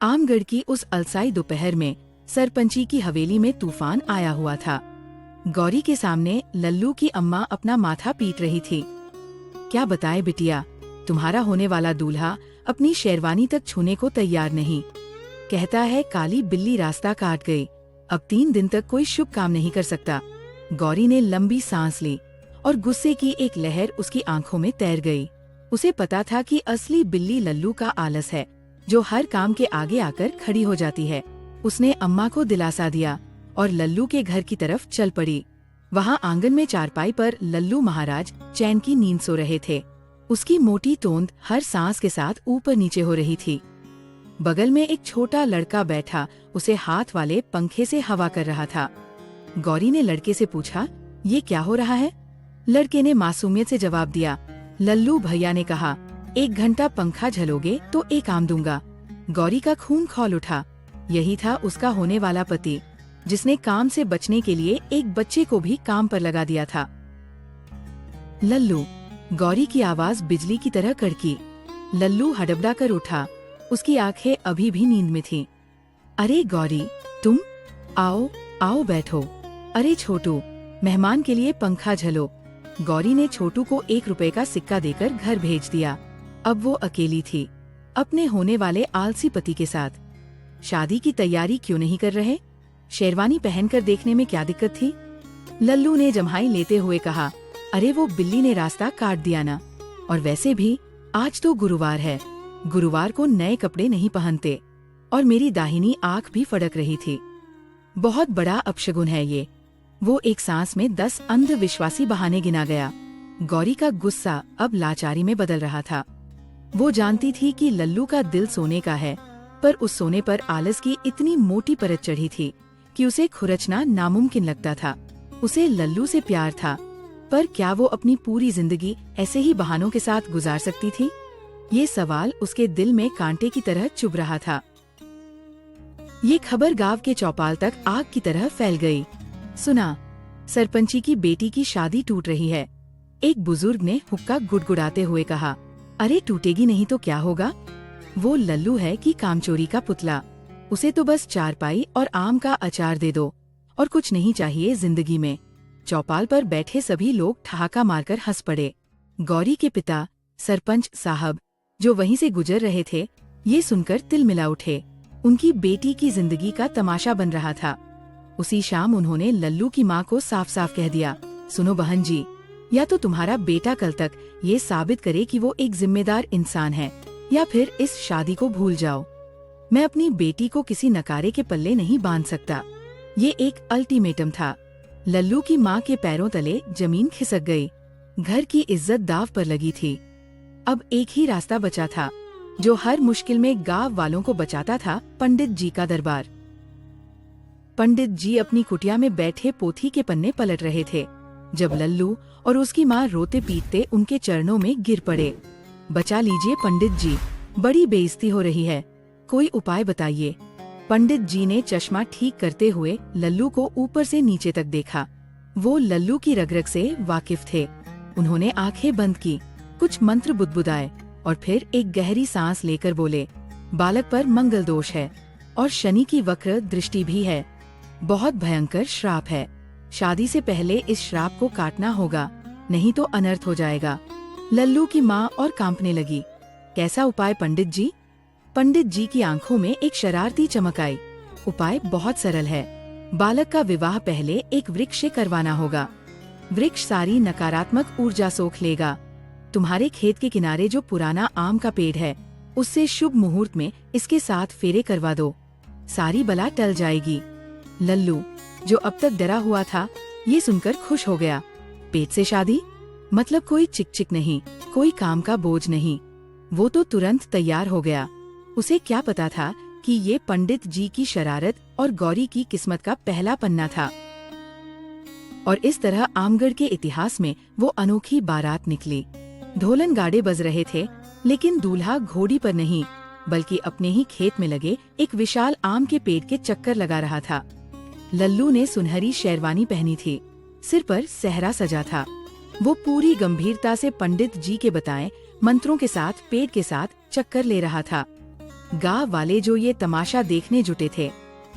आमगढ़ की उस अलसाई दोपहर में सरपंची की हवेली में तूफान आया हुआ था। गौरी के सामने लल्लू की अम्मा अपना माथा पीट रही थी। क्या बताए बिटिया, तुम्हारा होने वाला दूल्हा अपनी शेरवानी तक छूने को तैयार नहीं। कहता है काली बिल्ली रास्ता काट गई, अब 3 दिन तक कोई शुभ काम नहीं कर सकता। गौरी ने लंबी सांस ली और गुस्से की एक लहर उसकी आंखों में तैर गई। उसे पता था कि असली बिल्ली लल्लू का आलस है, जो हर काम के आगे आकर खड़ी हो जाती है। उसने अम्मा को दिलासा दिया और लल्लू के घर की तरफ चल पड़ी। वहाँ आंगन में चारपाई पर लल्लू महाराज चैन की नींद सो रहे थे। उसकी मोटी तोंद हर सांस के साथ ऊपर नीचे हो रही थी। बगल में एक छोटा लड़का बैठा उसे हाथ वाले पंखे से हवा कर रहा था। गौरी ने लड़के से पूछा, ये क्या हो रहा है? लड़के ने मासूमियत से जवाब दिया, लल्लू भैया ने कहा 1 घंटा पंखा झलोगे तो 1 आम दूंगा। गौरी का खून खौल उठा। यही था उसका होने वाला पति, जिसने काम से बचने के लिए एक बच्चे को भी काम पर लगा दिया था। लल्लू। गौरी की आवाज बिजली की तरह कड़की। लल्लू हड़बड़ा कर उठा। उसकी आंखें अभी भी नींद में थीं। अरे गौरी, तुम? आओ आओ बैठो। अरे छोटू, मेहमान के लिए पंखा झलो। गौरी ने छोटू को 1 रुपए का सिक्का देकर घर भेज दिया। अब वो अकेली थी, अपने होने वाले आलसी पति के साथ। शादी की तैयारी क्यों नहीं कर रहे? शेरवानी पहनकर देखने में क्या दिक्कत थी? लल्लू ने जम्हाई लेते हुए कहा, अरे वो बिल्ली ने रास्ता काट दिया ना। और वैसे भी आज तो गुरुवार है, गुरुवार को नए कपड़े नहीं पहनते। और मेरी दाहिनी आंख भी फड़क रही थी। बहुत बड़ा अपशगुन है ये। वो एक सांस में 10 अंधविश्वासी बहाने गिना गया। गौरी का गुस्सा अब लाचारी में बदल रहा था। वो जानती थी कि लल्लू का दिल सोने का है, पर उस सोने पर आलस की इतनी मोटी परत चढ़ी थी कि उसे खुरचना नामुमकिन लगता था। उसे लल्लू से प्यार था, पर क्या वो अपनी पूरी जिंदगी ऐसे ही बहानों के साथ गुजार सकती थी? ये सवाल उसके दिल में कांटे की तरह चुभ रहा था। ये खबर गांव के चौपाल तक आग की तरह फैल गई। सुना, सरपंची की बेटी की शादी टूट रही है। एक बुजुर्ग ने हुक्का गुड़गुड़ाते हुए कहा, अरे टूटेगी नहीं तो क्या होगा? वो लल्लू है कि कामचोरी का पुतला। उसे तो बस चारपाई और आम का अचार दे दो, और कुछ नहीं चाहिए जिंदगी में। चौपाल पर बैठे सभी लोग ठहाका मारकर हंस पड़े। गौरी के पिता सरपंच साहब, जो वहीं से गुजर रहे थे, ये सुनकर तिलमिला उठे। उनकी बेटी की जिंदगी का तमाशा बन रहा था। उसी शाम उन्होंने लल्लू की माँ को साफ साफ कह दिया, सुनो बहन जी, या तो तुम्हारा बेटा कल तक ये साबित करे कि वो एक जिम्मेदार इंसान है, या फिर इस शादी को भूल जाओ। मैं अपनी बेटी को किसी नकारे के पल्ले नहीं बांध सकता। ये एक अल्टीमेटम था। लल्लू की माँ के पैरों तले जमीन खिसक गई। घर की इज्जत दाव पर लगी थी। अब एक ही रास्ता बचा था, जो हर मुश्किल में गांव वालों को बचाता था, पंडित जी का दरबार। पंडित जी अपनी कुटिया में बैठे पोथी के पन्ने पलट रहे थे, जब लल्लू और उसकी माँ रोते पीटते उनके चरणों में गिर पड़े। बचा लीजिए पंडित जी, बड़ी बेइज्जती हो रही है, कोई उपाय बताइए। पंडित जी ने चश्मा ठीक करते हुए लल्लू को ऊपर से नीचे तक देखा। वो लल्लू की रग रग से वाकिफ थे। उन्होंने आंखें बंद की, कुछ मंत्र बुदबुदाए और फिर एक गहरी सांस लेकर बोले, बालक पर मंगल दोष है और शनि की वक्र दृष्टि भी है। बहुत भयंकर श्राप है। शादी से पहले इस श्राप को काटना होगा, नहीं तो अनर्थ हो जाएगा। लल्लू की माँ और कांपने लगी। कैसा उपाय पंडित जी? पंडित जी की आंखों में एक शरारती चमक आई। उपाय बहुत सरल है। बालक का विवाह पहले एक वृक्ष से करवाना होगा। वृक्ष सारी नकारात्मक ऊर्जा सोख लेगा। तुम्हारे खेत के किनारे जो पुराना आम का पेड़ है, उससे शुभ मुहूर्त में इसके 7 फेरे करवा दो। सारी बला टल जाएगी। लल्लू, जो अब तक डरा हुआ था, ये सुनकर खुश हो गया। पेट से शादी? मतलब कोई चिक-चिक नहीं, कोई काम का बोझ नहीं। वो तो तुरंत तैयार हो गया। उसे क्या पता था कि ये पंडित जी की शरारत और गौरी की किस्मत का पहला पन्ना था। और इस तरह आमगढ़ के इतिहास में वो अनोखी बारात निकली। ढोलन गाड़े बज रहे थे, लेकिन दूल्हा घोड़ी पर नहीं, बल्कि अपने ही खेत में लगे एक विशाल आम के पेड़ के चक्कर लगा रहा था। लल्लू ने सुनहरी शेरवानी पहनी थी, सिर पर सहरा सजा था। वो पूरी गंभीरता से पंडित जी के बताए मंत्रों के साथ पेड़ के साथ चक्कर ले रहा था। गांव वाले जो ये तमाशा देखने जुटे थे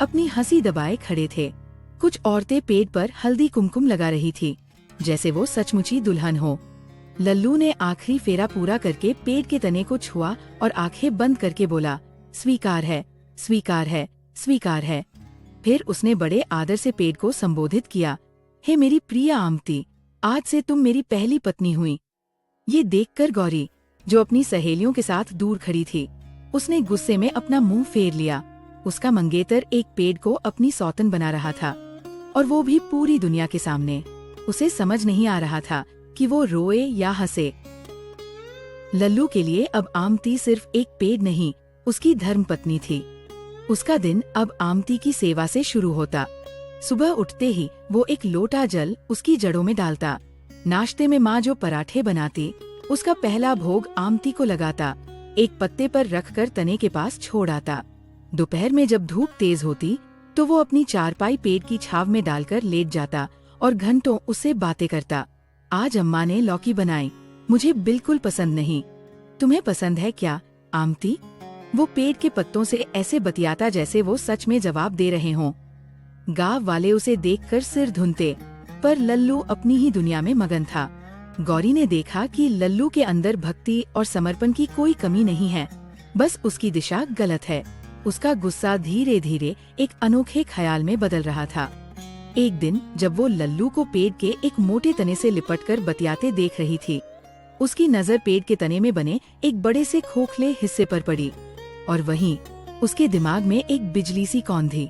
अपनी हंसी दबाए खड़े थे। कुछ औरतें पेट पर हल्दी कुमकुम लगा रही थी, जैसे वो सचमुची दुल्हन हो। लल्लू ने आखिरी फेरा पूरा करके पेट के तने को छुआ और आंखें बंद करके बोला, स्वीकार है, स्वीकार है, स्वीकार है। फिर उसने बड़े आदर से पेट को संबोधित किया, हे मेरी प्रिय आमती, आज से तुम मेरी पहली पत्नी हुई। ये देखकर गौरी, जो अपनी सहेलियों के साथ दूर खड़ी थी, उसने गुस्से में अपना मुंह फेर लिया। उसका मंगेतर एक पेड़ को अपनी सौतन बना रहा था, और वो भी पूरी दुनिया के सामने। उसे समझ नहीं आ रहा था कि वो रोए या हंसे। लल्लू के लिए अब आमती सिर्फ एक पेड़ नहीं, उसकी धर्मपत्नी थी। उसका दिन अब आमती की सेवा से शुरू होता। सुबह उठते ही वो एक लोटा जल उसकी जड़ों में डालता। नाश्ते में माँ जो पराठे बनाती, उसका पहला भोग आमती को लगाता, एक पत्ते पर रखकर तने के पास छोड़ आता। दोपहर में जब धूप तेज होती तो वो अपनी चारपाई पेड़ की छाव में डालकर लेट जाता और घंटों उससे बातें करता। आज अम्मा ने लौकी बनाई, मुझे बिल्कुल पसंद नहीं, तुम्हें पसंद है क्या आमती? वो पेड़ के पत्तों से ऐसे बतियाता जैसे वो सच में जवाब दे रहे हों। गांव वाले उसे देखकर सिर धुनते, पर लल्लू अपनी ही दुनिया में मगन था। गौरी ने देखा कि लल्लू के अंदर भक्ति और समर्पण की कोई कमी नहीं है, बस उसकी दिशा गलत है। उसका गुस्सा धीरे धीरे एक अनोखे ख्याल में बदल रहा था। एक दिन जब वो लल्लू को पेड़ के एक मोटे तने से लिपटकर बतियाते देख रही थी, उसकी नजर पेड़ के तने में बने एक बड़े से खोखले हिस्से पर पड़ी, और वहीं उसके दिमाग में एक बिजली सी कौंधी,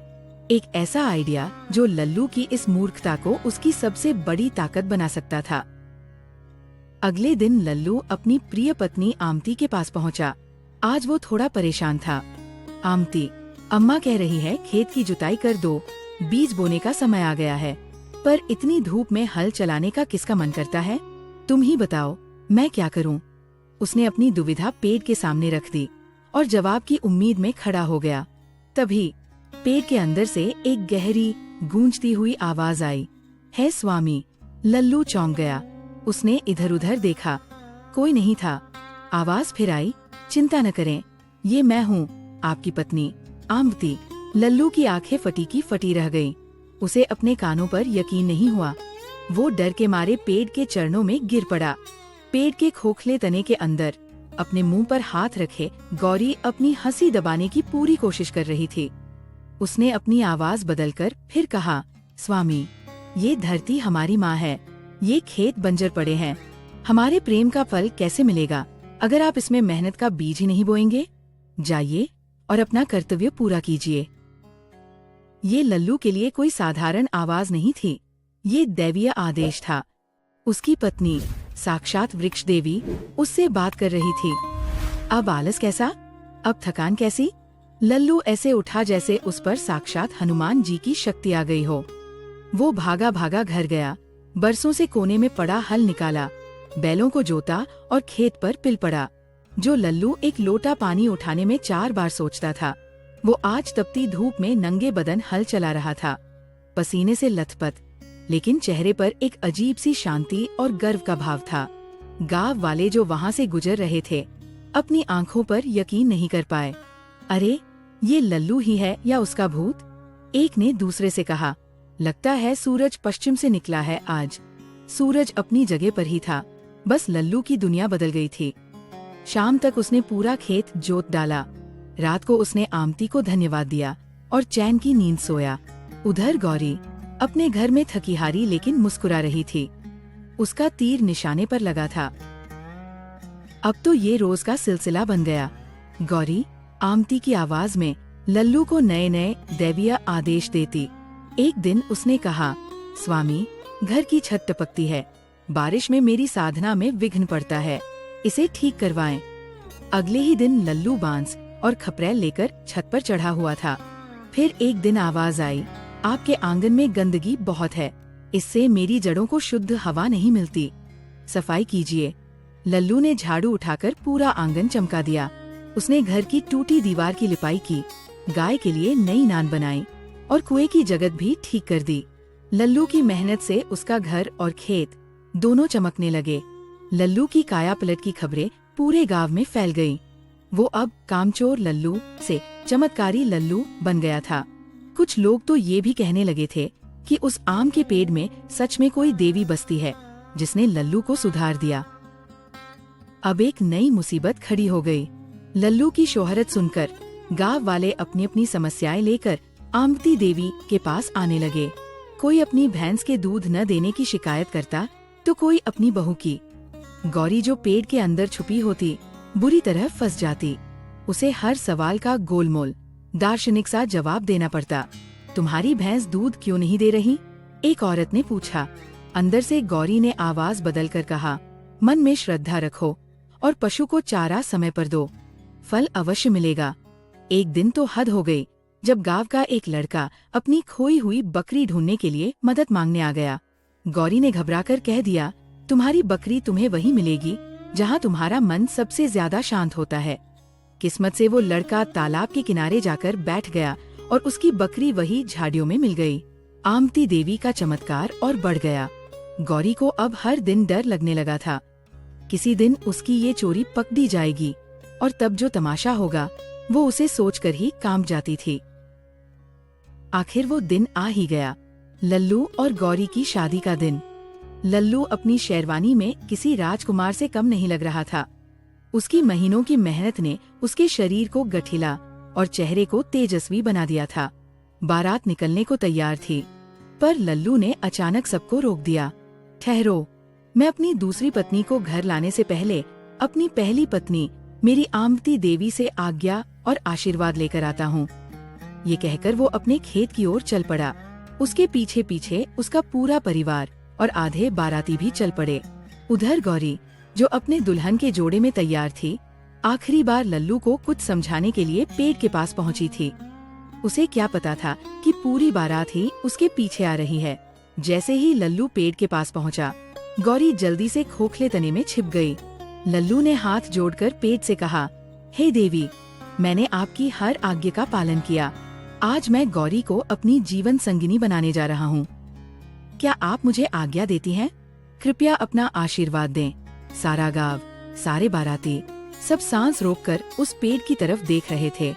एक ऐसा आइडिया जो लल्लू की इस मूर्खता को उसकी सबसे बड़ी ताकत बना सकता था। अगले दिन लल्लू अपनी प्रिय पत्नी आमती के पास पहुंचा। आज वो थोड़ा परेशान था। आमती, अम्मा कह रही है खेत की जुताई कर दो, बीज बोने का समय आ गया है, पर इतनी धूप में हल चलाने का किसका मन करता है? तुम ही बताओ, मैं क्या करूं? उसने अपनी दुविधा पेड़ के सामने रख दी और जवाब की उम्मीद में खड़ा हो गया। तभी पेड़ के अंदर से एक गहरी गूंजती हुई आवाज आई, है स्वामी। लल्लू चौंक गया। उसने इधर उधर देखा, कोई नहीं था। आवाज फिर आई, चिंता न करें, ये मैं हूँ, आपकी पत्नी आमती। लल्लू की आंखें फटी की फटी रह गईं। उसे अपने कानों पर यकीन नहीं हुआ। वो डर के मारे पेड़ के चरणों में गिर पड़ा। पेड़ के खोखले तने के अंदर अपने मुंह पर हाथ रखे गौरी अपनी हंसी दबाने की पूरी कोशिश कर रही थी। उसने अपनी आवाज बदलकर फिर कहा, स्वामी, ये धरती हमारी माँ है, ये खेत बंजर पड़े हैं, हमारे प्रेम का फल कैसे मिलेगा अगर आप इसमें मेहनत का बीज ही नहीं बोएंगे? जाइए और अपना कर्तव्य पूरा कीजिए। ये लल्लू के लिए कोई साधारण आवाज नहीं थी, ये दैवीय आदेश था। उसकी पत्नी साक्षात वृक्ष देवी उससे बात कर रही थी। अब आलस कैसा, अब थकान कैसी? लल्लू ऐसे उठा जैसे उस पर साक्षात हनुमान जी की शक्ति आ गई हो। वो भागा भागा घर गया, बरसों से कोने में पड़ा हल निकाला, बैलों को जोता और खेत पर पिल पड़ा। जो लल्लू एक लोटा पानी उठाने में 4 बार सोचता था, वो आज तपती धूप में नंगे बदन हल चला रहा था, पसीने से लथपथ, लेकिन चेहरे पर एक अजीब सी शांति और गर्व का भाव था। गांव वाले जो वहां से गुजर रहे थे, अपनी आंखों पर यकीन नहीं कर पाए। अरे, ये लल्लू ही है या उसका भूत? एक ने दूसरे से कहा, लगता है सूरज पश्चिम से निकला है आज। सूरज अपनी जगह पर ही था, बस लल्लू की दुनिया बदल गई थी। शाम तक उसने पूरा खेत जोत डाला। रात को उसने आमती को धन्यवाद दिया और चैन की नींद सोया। उधर गौरी अपने घर में थकीहारी लेकिन मुस्कुरा रही थी। उसका तीर निशाने पर लगा था। अब तो ये रोज का सिलसिला बन गया। गौरी आमती की आवाज में लल्लू को नए नए दैवीय आदेश देती। एक दिन उसने कहा, स्वामी, घर की छत टपकती है, बारिश में मेरी साधना में विघ्न पड़ता है, इसे ठीक करवाएं। अगले ही दिन लल्लू बांस और खपरैल लेकर छत पर चढ़ा हुआ था। फिर एक दिन आवाज आई, आपके आंगन में गंदगी बहुत है, इससे मेरी जड़ों को शुद्ध हवा नहीं मिलती, सफाई कीजिए। लल्लू ने झाड़ू उठाकर पूरा आंगन चमका दिया। उसने घर की टूटी दीवार की लिपाई की, गाय के लिए नई नान बनाई और कुएं की जगत भी ठीक कर दी। लल्लू की मेहनत से उसका घर और खेत दोनों चमकने लगे। लल्लू की काया पलट की खबरें पूरे गांव में फैल गईं। वो अब कामचोर लल्लू से चमत्कारी लल्लू बन गया था। कुछ लोग तो ये भी कहने लगे थे कि उस आम के पेड़ में सच में कोई देवी बसती है जिसने लल्लू को सुधार दिया। अब एक नई मुसीबत खड़ी हो गई। लल्लू की शोहरत सुनकर गांव वाले अपनी अपनी समस्याएं लेकर आमती देवी के पास आने लगे। कोई अपनी भैंस के दूध न देने की शिकायत करता तो कोई अपनी बहू की। गौरी जो पेड़ के अंदर छुपी होती बुरी तरह फंस जाती। उसे हर सवाल का गोलमोल दार्शनिक सा जवाब देना पड़ता। तुम्हारी भैंस दूध क्यों नहीं दे रही? एक औरत ने पूछा। अंदर से गौरी ने आवाज बदलकर कहा, मन में श्रद्धा रखो और पशु को चारा समय पर दो, फल अवश्य मिलेगा। एक दिन तो हद हो गई जब गांव का एक लड़का अपनी खोई हुई बकरी ढूंढने के लिए मदद मांगने आ गया। गौरी ने घबराकर कह दिया, तुम्हारी बकरी तुम्हें वही मिलेगी जहां तुम्हारा मन सबसे ज्यादा शांत होता है। किस्मत से वो लड़का तालाब के किनारे जाकर बैठ गया और उसकी बकरी वही झाड़ियों में मिल गई। आमती देवी का चमत्कार और बढ़ गया। गौरी को अब हर दिन डर लगने लगा था। किसी दिन उसकी ये चोरी पकड़ी जाएगी और तब जो तमाशा होगा वो उसे सोचकर ही कांप जाती थी। आखिर वो दिन आ ही गया, लल्लू और गौरी की शादी का दिन। लल्लू अपनी शेरवानी में किसी राजकुमार से कम नहीं लग रहा था। उसकी महीनों की मेहनत ने उसके शरीर को गठिला और चेहरे को तेजस्वी बना दिया था। बारात निकलने को तैयार थी, पर लल्लू ने अचानक सबको रोक दिया। ठहरो, मैं अपनी दूसरी पत्नी को घर लाने से पहले अपनी पहली पत्नी मेरी आमती देवी से आज्ञा और आशीर्वाद लेकर आता हूँ। ये कहकर वो अपने खेत की ओर चल पड़ा। उसके पीछे पीछे उसका पूरा परिवार और आधे बाराती भी चल पड़े। उधर गौरी, जो अपने दुल्हन के जोड़े में तैयार थी, आखिरी बार लल्लू को कुछ समझाने के लिए पेड़ के पास पहुंची थी। उसे क्या पता था कि पूरी बारात ही उसके पीछे आ रही है। जैसे ही लल्लू पेड़ के पास पहुंचा, गौरी जल्दी से खोखले तने में छिप गई। लल्लू ने हाथ जोड़कर पेड़ से कहा, हे देवी, मैंने आपकी हर आज्ञा का पालन किया। आज मैं गौरी को अपनी जीवन संगिनी बनाने जा रहा हूँ। क्या आप मुझे आज्ञा देती हैं? कृपया अपना आशीर्वाद दें। सारा गांव, सारे बाराती सब सांस रोककर उस पेड़ की तरफ देख रहे थे।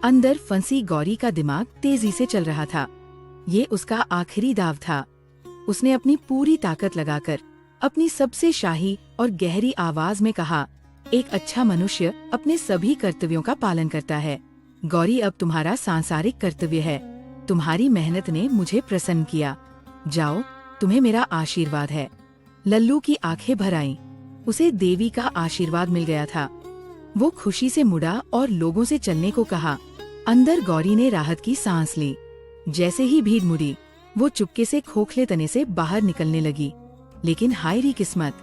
अंदर फंसी गौरी का दिमाग तेजी से चल रहा था। ये उसका आखिरी दाव था। उसने अपनी पूरी ताकत लगाकर अपनी सबसे शाही और गहरी आवाज में कहा, एक अच्छा मनुष्य अपने सभी कर्तव्यों का पालन करता है। गौरी, अब तुम्हारा सांसारिक कर्तव्य है। तुम्हारी मेहनत ने मुझे प्रसन्न किया। जाओ, तुम्हें मेरा आशीर्वाद है। लल्लू की आंखें भर आईं। उसे देवी का आशीर्वाद मिल गया था। वो खुशी से मुड़ा और लोगों से चलने को कहा। अंदर गौरी ने राहत की सांस ली। जैसे ही भीड़ मुड़ी, वो चुपके से खोखले तने से बाहर निकलने लगी। लेकिन हाय री किस्मत,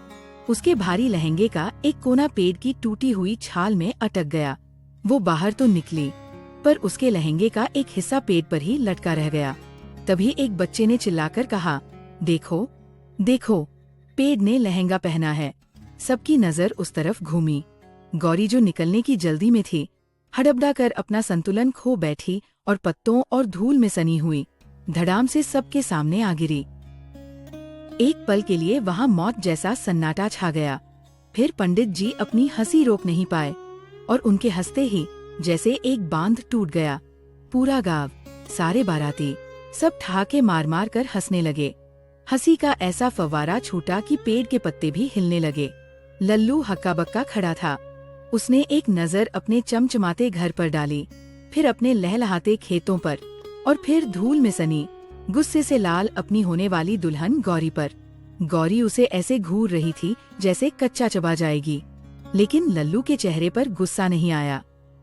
उसके भारी लहंगे का एक कोना पेड़ की टूटी हुई छाल में अटक गया। वो बाहर तो निकली, पर उसके लहंगे का एक हिस्सा पेड़ पर ही लटका रह गया। तभी एक बच्चे ने चिल्लाकर कहा, देखो देखो, पेड़ ने लहंगा पहना है। सबकी नजर उस तरफ घूमी। गौरी, जो निकलने की जल्दी में थी, हड़बड़ा कर अपना संतुलन खो बैठी और पत्तों और धूल में सनी हुई धड़ाम से सबके सामने आ गिरी। एक पल के लिए वहां मौत जैसा सन्नाटा छा गया। फिर पंडित जी अपनी हंसी रोक नहीं पाए और उनके हंसते ही जैसे एक बांध टूट गया। पूरा गांव, सारे बाराती सब ठहाके मार मार कर हंसने लगे। हंसी का ऐसा फव्वारा छूटा कि पेड़ के पत्ते भी हिलने लगे। लल्लू हक्का बक्का खड़ा था। उसने एक नजर अपने चमचमाते घर पर डाली, फिर अपने लहलहाते खेतों पर और फिर धूल में सनी गुस्से से लाल अपनी होने वाली दुल्हन गौरी पर। गौरी उसे ऐसे घूर रही थी जैसे कच्चा चबा जाएगी, लेकिन लल्लू के चेहरे पर गुस्सा नहीं आया।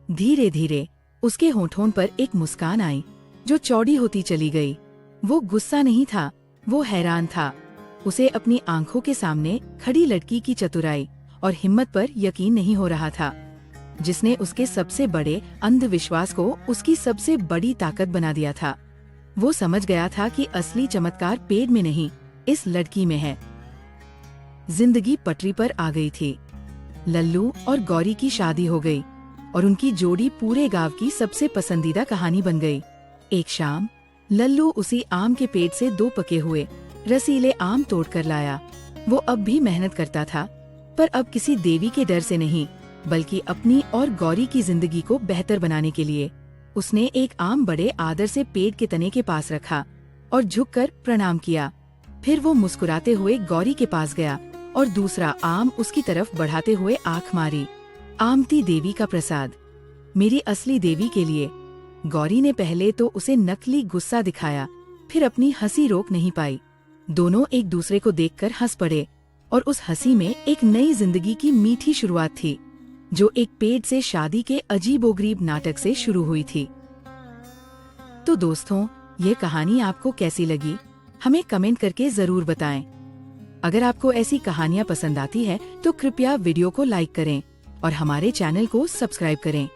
धीरे धीरे उसके होठों पर एक मुस्कान आई जो चौड़ी होती चली गई। वो गुस्सा नहीं था, वो हैरान था। उसे अपनी आंखों के सामने खड़ी लड़की की चतुराई और हिम्मत पर यकीन नहीं हो रहा था, जिसने उसके सबसे बड़े अंधविश्वास को उसकी सबसे बड़ी ताकत बना दिया था। वो समझ गया था कि असली चमत्कार पेड़ में नहीं, इस लड़की में है। जिंदगी पटरी पर आ गई थी। लल्लू और गौरी की शादी हो गई और उनकी जोड़ी पूरे गांव की सबसे पसंदीदा कहानी बन गई। एक शाम लल्लू उसी आम के पेड़ से 2 पके हुए रसीले आम तोड़कर लाया। वो अब भी मेहनत करता था, पर अब किसी देवी के डर से नहीं, बल्कि अपनी और गौरी की जिंदगी को बेहतर बनाने के लिए उसने एक आम बड़े आदर से पेड़ के तने के पास रखा और झुककर प्रणाम किया। फिर वो मुस्कुराते हुए गौरी के पास गया और दूसरा आम उसकी तरफ बढ़ाते हुए आंख मारी। आमती देवी का प्रसाद, मेरी असली देवी के लिए। गौरी ने पहले तो उसे नकली गुस्सा दिखाया, फिर अपनी हंसी रोक नहीं पाई। दोनों एक दूसरे को देखकर हंस पड़े और उस हंसी में एक नई जिंदगी की मीठी शुरुआत थी, जो एक पेड़ से शादी के अजीबोगरीब नाटक से शुरू हुई थी। तो दोस्तों, ये कहानी आपको कैसी लगी, हमें कमेंट करके जरूर बताएं। अगर आपको ऐसी कहानियाँ पसंद आती है तो कृपया वीडियो को लाइक करें और हमारे चैनल को सब्सक्राइब करें।